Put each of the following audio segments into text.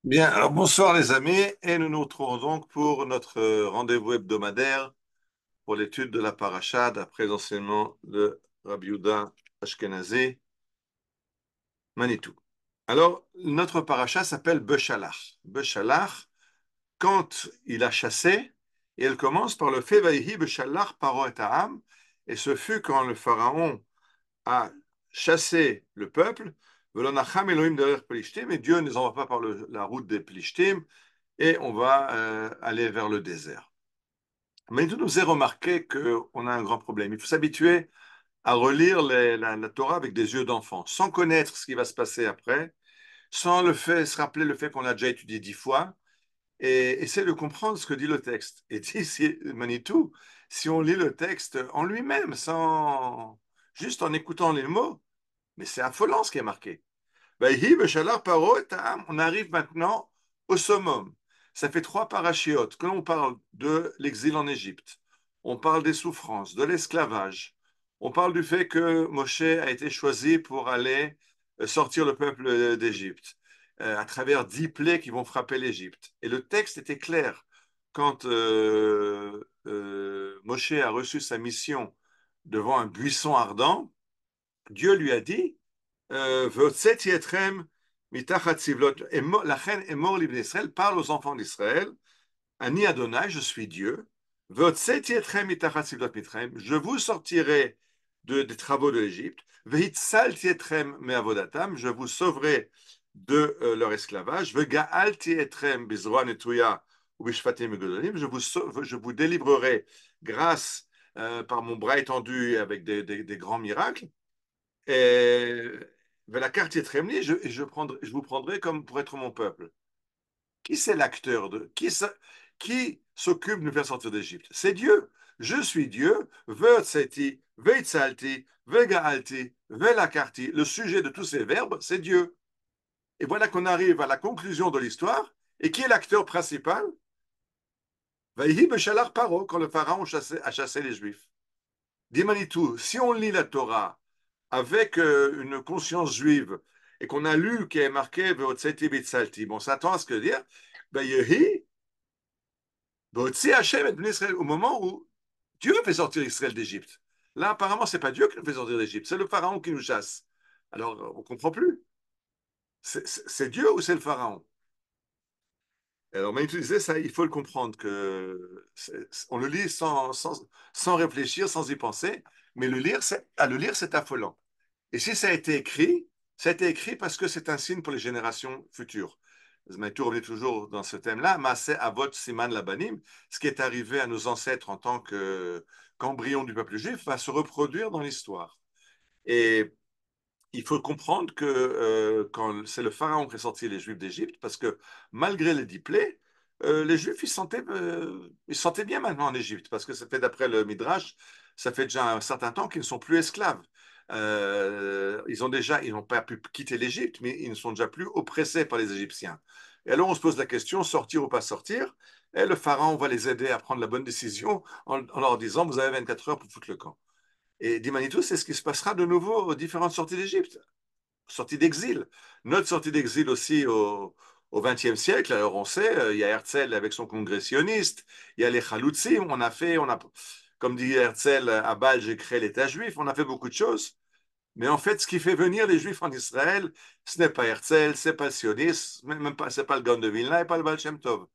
Bien, alors bonsoir les amis, et nous nous retrouvons donc pour notre rendez-vous hebdomadaire pour l'étude de la paracha d'après l'enseignement de Rabbi Yehuda Ashkenazi, Manitou. Alors, notre paracha s'appelle Beshalach. Beshalach, quand il a chassé, et elle commence par le fait Vaïhi Beshalach paro et ha'am, et ce fut quand le pharaon a chassé le peuple, Velonacham Elohim derrière Pelishtim, et Dieu ne nous envoie pas par la route des Pelishtim, et on va aller vers le désert. Mais il nous est remarqué qu'on a un grand problème. Il faut s'habituer à relire la Torah avec des yeux d'enfant, sans connaître ce qui va se passer après, sans se rappeler le fait qu'on l'a déjà étudié 10 fois, et essayer de comprendre ce que dit le texte. Et dit Manitou, si on lit le texte en lui-même, juste en écoutant les mots, mais c'est affolant ce qui est marqué. On arrive maintenant au summum. Ça fait 3 parachiotes. Que l'on parle de l'exil en Égypte, on parle des souffrances, de l'esclavage, on parle du fait que Moshe a été choisi pour aller sortir le peuple d'Égypte à travers 10 plaies qui vont frapper l'Égypte. Et le texte était clair. Quand Moshe a reçu sa mission devant un buisson ardent, Dieu lui a dit והוצאתי אתכם מתחת סבלות, לכן אמור לבני ישראל, parle aux enfants d'Israël, אני Adonai, je suis Dieu, והוצאתי אתכם מתחת סבלות מצרים, je vous sortirai des travaux de l'Égypte, והצלתי אתכם מעבודתם, je vous sauverai de leur esclavage, וגאלתי אתכם בזרוע נטויה ובשפטים גדולים, je vous délivrerai grâce par mon bras étendu avec des grands miracles, et la carte est Tremli, je vous prendrai comme pour être mon peuple. Qui c'est l'acteur qui s'occupe de nous faire sortir d'Égypte? C'est Dieu. Je suis Dieu. Ve'otseti, ve'itzalti, ve'ga'alti, ve'lakarti. Le sujet de tous ces verbes, c'est Dieu. Et voilà qu'on arrive à la conclusion de l'histoire. Et qui est l'acteur principal? Vaïhi Beshalach Paro, quand le pharaon a chassé les Juifs. Dis-moi si on lit la Torah avec une conscience juive et qu'on a lu qui est marqué Ve'otzeti bitzalti, bon, on s'attend à ce que dire Yehi, Ve'otzi Hashem et Bnei Israël, au moment où Dieu fait sortir Israël d'Égypte. Là, apparemment, c'est pas Dieu qui nous fait sortir d'Égypte, c'est le pharaon qui nous chasse. Alors, on comprend plus. C'est Dieu ou c'est le pharaon? Alors, mais tu disais ça, il faut le comprendre que on le lit sans réfléchir, sans y penser, mais à le lire, c'est affolant. Et si ça a été écrit parce que c'est un signe pour les générations futures. Zmaïtou revient toujours dans ce thème-là, Maaseh Avot Siman Labanim, ce qui est arrivé à nos ancêtres en tant qu'embryon du peuple juif va se reproduire dans l'histoire. Et il faut comprendre que quand c'est le pharaon qui a sorti les Juifs d'Égypte, parce que malgré les 10 plaies, les Juifs ils se sentaient bien maintenant en Égypte, parce que ça fait d'après le Midrash, ça fait déjà un certain temps qu'ils ne sont plus esclaves. Ils n'ont pas pu quitter l'Égypte, mais ils ne sont déjà plus oppressés par les Égyptiens. Et alors on se pose la question, sortir ou pas sortir? Et le pharaon va les aider à prendre la bonne décision en leur disant, vous avez 24 heures pour foutre le camp. Et d'Imanitou, c'est ce qui se passera de nouveau aux différentes sorties d'Égypte, sorties d'exil. Notre sortie d'exil aussi au XXe siècle, alors on sait, il y a Herzl avec son congressionniste, il y a les Chaloutsim, comme dit Herzl, à Bâle, j'ai créé l'État juif, on a fait beaucoup de choses. Mais en fait, ce qui fait venir les Juifs en Israël, ce n'est pas Herzl, c'est pas le sionisme, même pas, c'est pas le Gaon de Vilna et pas le Baal Shem Tov.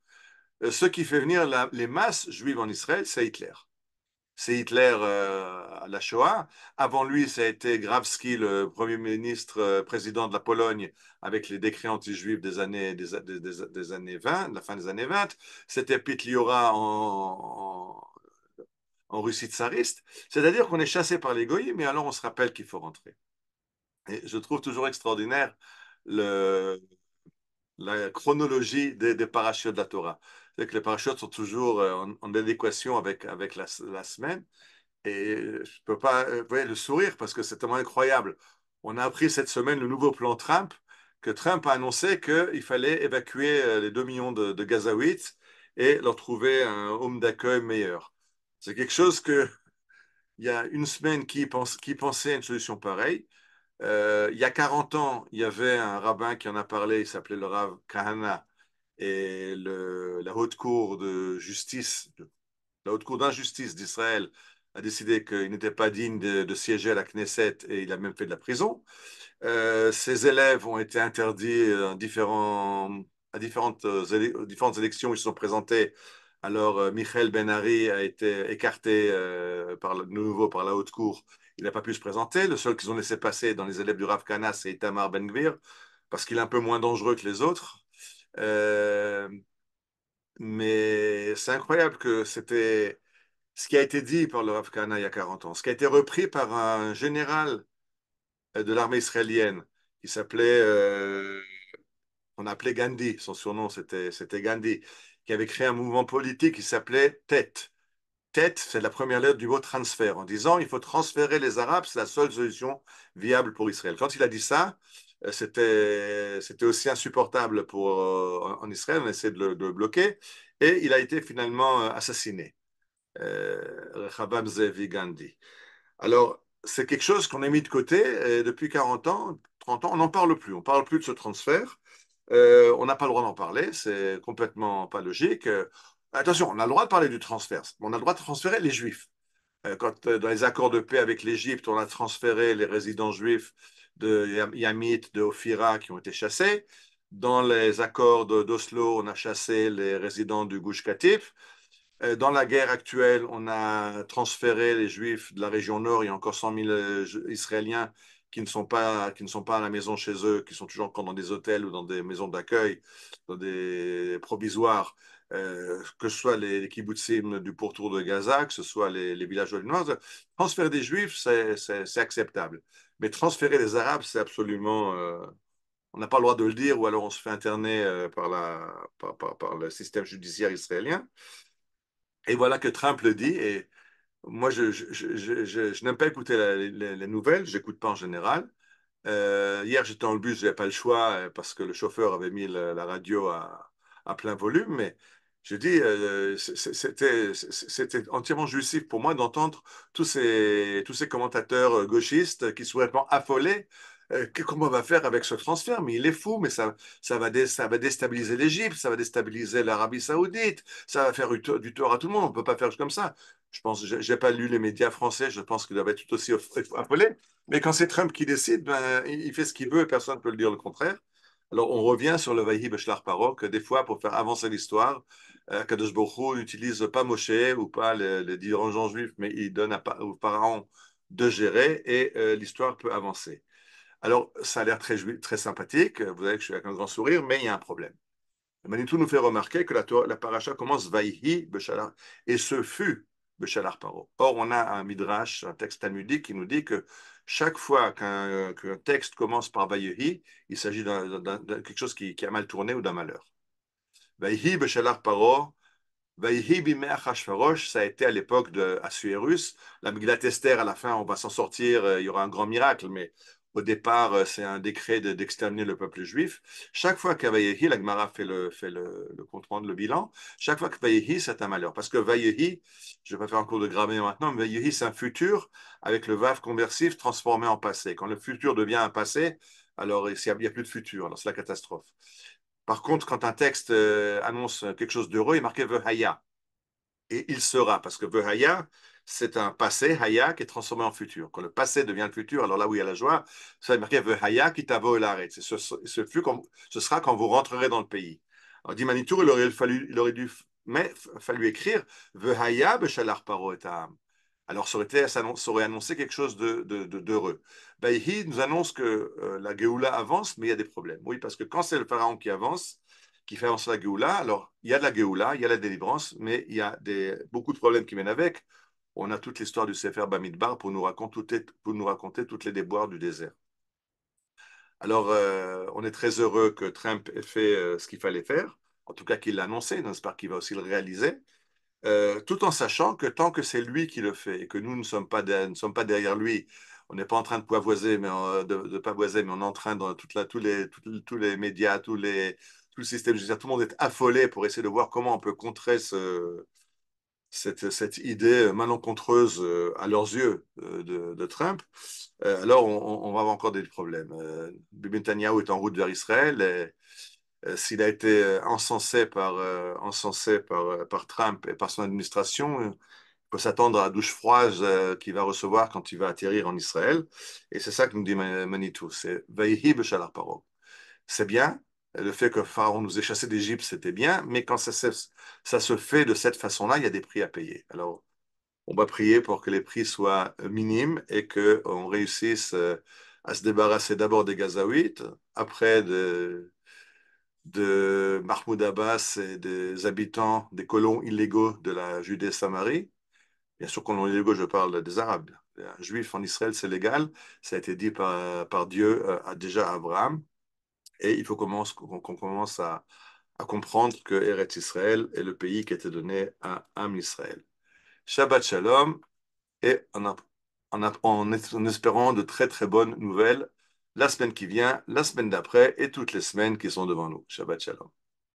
Ce qui fait venir les masses juives en Israël, c'est Hitler. C'est Hitler à la Shoah. Avant lui, ça a été Gravski, le premier ministre, président de la Pologne, avec les décrets anti-juifs des années 20, de la fin des années 20. C'était Petliura en Russie tsariste. C'est-à-dire qu'on est chassé par les goyim, mais alors on se rappelle qu'il faut rentrer. Et je trouve toujours extraordinaire le, la chronologie des parachutes de la Torah. C'est que les parachutes sont toujours en adéquation avec la semaine. Et je ne peux pas, vous voyez, le sourire parce que c'est tellement incroyable. On a appris cette semaine le nouveau plan Trump, que Trump a annoncé qu'il fallait évacuer les 2 millions de Gazaouites et leur trouver un home d'accueil meilleur. C'est quelque chose que, il y a une semaine qui pensait à une solution pareille. Il y a 40 ans, il y avait un rabbin qui en a parlé, il s'appelait le Rav Kahana, et la haute cour de justice, la haute cour d'injustice d'Israël a décidé qu'il n'était pas digne de siéger à la Knesset et il a même fait de la prison. Ces élèves ont été interdits différentes élections où ils se sont présentés. Alors, Michael Ben-Ari a été écarté de nouveau par la haute cour. Il n'a pas pu se présenter. Le seul qu'ils ont laissé passer dans les élèves du Rav Kana, c'est Itamar Ben-Gvir, parce qu'il est un peu moins dangereux que les autres. Euh, mais c'est incroyable que c'était ce qui a été dit par le Rav Kana il y a 40 ans, ce qui a été repris par un général de l'armée israélienne qui s'appelait, on appelait Gandhi, son surnom c'était Gandhi, qui avait créé un mouvement politique qui s'appelait TET. TET, c'est la première lettre du mot transfert, en disant il faut transférer les Arabes, c'est la seule solution viable pour Israël. Quand il a dit ça, c'était aussi insupportable en Israël, on essaie de le bloquer, et il a été finalement assassiné, Rehavam Zevi Gandhi. Alors, c'est quelque chose qu'on a mis de côté et depuis 40 ans, 30 ans, on n'en parle plus. On ne parle plus de ce transfert. On n'a pas le droit d'en parler, c'est complètement pas logique. Attention, on a le droit de parler du transfert. On a le droit de transférer les juifs. Quand dans les accords de paix avec l'Égypte, on a transféré les résidents juifs de Yamit, de Ophira qui ont été chassés. Dans les accords d'Oslo, on a chassé les résidents du Gush Katif. Dans la guerre actuelle, on a transféré les Juifs de la région nord. Il y a encore 100 000 Israéliens qui ne sont pas à la maison chez eux, qui sont toujours encore dans des hôtels ou dans des maisons d'accueil, dans des provisoires, que ce soit les kibbutzim du pourtour de Gaza, que ce soit les villages du Nord. Transférer des Juifs, c'est acceptable. Mais transférer les Arabes, c'est absolument... on n'a pas le droit de le dire, ou alors on se fait interner par le système judiciaire israélien. Et voilà que Trump le dit. Et moi, je n'aime pas écouter les nouvelles. Je n'écoute pas en général. Hier, j'étais dans le bus, je n'avais pas le choix parce que le chauffeur avait mis la radio à plein volume. Mais je dis, c'était entièrement jouissif pour moi d'entendre tous ces commentateurs gauchistes qui sont complètement affolés. Comment on va faire avec ce transfert? Mais il est fou, mais ça va déstabiliser l'Égypte, ça va déstabiliser l'Arabie Saoudite, ça va faire du tort à tout le monde. On ne peut pas faire comme ça. Je pense, j'ai pas lu les médias français, je pense qu'ils doivent être tout aussi affolés. Mais quand c'est Trump qui décide, ben, il fait ce qu'il veut et personne ne peut le dire le contraire. Alors on revient sur le Vaïhi Beshlar Paro, que des fois, pour faire avancer l'histoire, Kadosh Baruch Hu n'utilise pas Moshe ou pas les dirigeants juifs, mais il donne au pharaon de gérer et l'histoire peut avancer. Alors ça a l'air très sympathique, vous savez que je suis avec un grand sourire, mais il y a un problème. Manitou nous fait remarquer que la paracha commence Vaïhi Beshalar, et ce fut Beshalar Paro. Or, on a un midrash, un texte talmudique qui nous dit que chaque fois qu'un texte commence par Vaïhi, il s'agit de quelque chose qui a mal tourné ou d'un malheur. Vaïhi Beshalar Paro, Vaïhi bimei Achashverosh, ça a été à l'époque de Assuérus. La Megillat Esther, à la fin, on va s'en sortir, il y aura un grand miracle, mais au départ, c'est un décret d'exterminer le peuple juif. Chaque fois qu'à Vaïhi, la Gemara fait le compte-rendu, le bilan, chaque fois que Vaïhi, c'est un malheur. Parce que Vaïhi, je ne vais pas faire un cours de grammaire maintenant, mais Vaïhi, c'est un futur avec le vav conversif transformé en passé. Quand le futur devient un passé, alors il n'y a plus de futur, alors c'est la catastrophe. Par contre, quand un texte annonce quelque chose d'heureux, il est marqué Vehaya. Et il sera, parce que Vehaya, c'est un passé, Haya, qui est transformé en futur. Quand le passé devient le futur, alors là où il y a la joie, ça est marqué Vehaya qui tavo el ce sera quand vous rentrerez dans le pays. Alors, dit Manitour, il aurait fallu écrire Vehaya beshalar paro et ha'am. Alors, ça aurait annoncé quelque chose d'heureux. Baïhi nous annonce que la Géoula avance, mais il y a des problèmes. Oui, parce que quand c'est le pharaon qui avance, qui fait avancer la Géoula, alors il y a de la Géoula, il y a la délivrance, mais il y a beaucoup de problèmes qui viennent avec. On a toute l'histoire du Sefer Bamidbar pour nous raconter toutes les déboires du désert. Alors, on est très heureux que Trump ait fait ce qu'il fallait faire, en tout cas qu'il l'a annoncé, on espère qu'il va aussi le réaliser. Tout en sachant que tant que c'est lui qui le fait et que nous ne sommes pas derrière lui, on n'est pas en train de pavoiser, de pavoiser, mais on est en train, dans tous les médias, tout le système judiciaire, tout le monde est affolé pour essayer de voir comment on peut contrer cette idée malencontreuse à leurs yeux de Trump. Alors on va avoir encore des problèmes. Bibi Netanyahu est en route vers Israël. s'il a été par Trump et par son administration, il faut s'attendre à la douche froide qu'il va recevoir quand il va atterrir en Israël. Et c'est ça que nous dit Manitou, c'est Vaïhi b'shalach paro. C'est bien, le fait que Pharaon nous ait chassés d'Égypte, c'était bien, mais quand ça se fait de cette façon-là, il y a des prix à payer. Alors, on va prier pour que les prix soient minimes et qu'on réussisse à se débarrasser d'abord des Gazaouites, après de Mahmoud Abbas et des habitants, des colons illégaux de la Judée-Samarie. Bien sûr, colons illégaux, je parle des Arabes. Un juif en Israël, c'est légal. Ça a été dit par Dieu déjà à Abraham. Et il faut qu'on commence à comprendre que Eretz Israël est le pays qui a été donné à Am Israël. Shabbat Shalom et en espérant de très très bonnes nouvelles la semaine qui vient, la semaine d'après et toutes les semaines qui sont devant nous. Shabbat Shalom.